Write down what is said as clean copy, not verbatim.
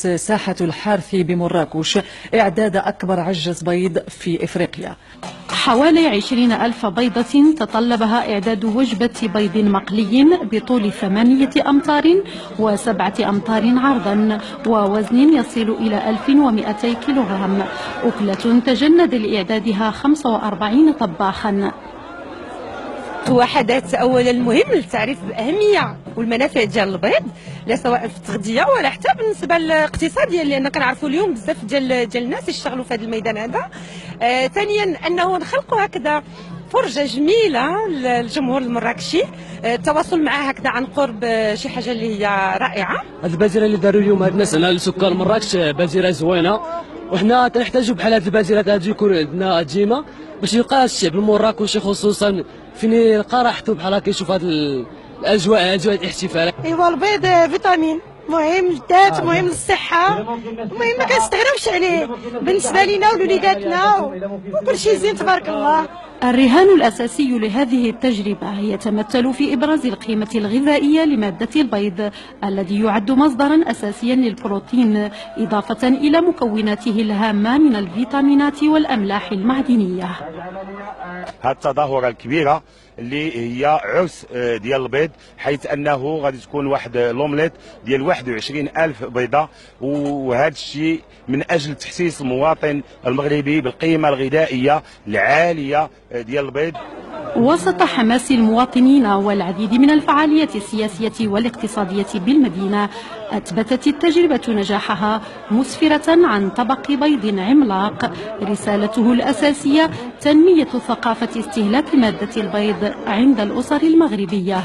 ساحة الحارث بمراكش إعداد أكبر عجز بيض في إفريقيا. حوالي 20,000 بيضة تطلبها إعداد وجبة بيض مقلي بطول 8 أمتار و7 أمتار عرضا ووزن يصل إلى 1200 كيلوغرام. أكلة تجند لإعدادها 45 طباخا. هو حدث اولا مهم للتعريف باهميه والمنافع ديال البيض، لا سواء في التغذيه ولا حتى بالنسبه للاقتصاد، لان كنعرفوا اليوم بزاف ديال الناس يشتغلوا في هذا الميدان هذا. ثانيا انه نخلقوا هكذا فرجه جميله للجمهور المراكشي، التواصل معاه هكذا عن قرب شي حاجه اللي هي رائعه. هذه البازره اللي داروا اليوم هاد الناس هنا لسكان مراكش بازره زوينه، وحنا تنحتاجوا بحال هاد البازرات هادو يكون عندنا ديما باش يلقى الشعب المراكشي خصوصا فين يلقى راحته بحال هكا يشوف هاد الاجواء الاحتفال. ايوا البيض فيتامين مهم للذات، مهم للصحه، المهم ما كنستغناوش عليه بالنسبه لينا ولوليداتنا وكل شيء زين تبارك الله. الرهان الأساسي لهذه التجربة يتمثل في إبراز القيمة الغذائية لمادة البيض الذي يعد مصدرا أساسيا للبروتين، إضافة إلى مكوناته الهامة من الفيتامينات والأملاح المعدنية. هذه التظاهرة الكبيرة اللي هي عرس ديال البيض، حيث انه غادي تكون واحد لومليت ديال 21,000 بيضه، وهذا الشيء من اجل تحسيس المواطن المغربي بالقيمه الغذائيه العاليه ديال البيض. وسط حماس المواطنين والعديد من الفعاليات السياسية والاقتصادية بالمدينة، أثبتت التجربة نجاحها مسفرة عن طبق بيض عملاق رسالته الأساسية تنمية ثقافة استهلاك مادة البيض عند الأسر المغربية.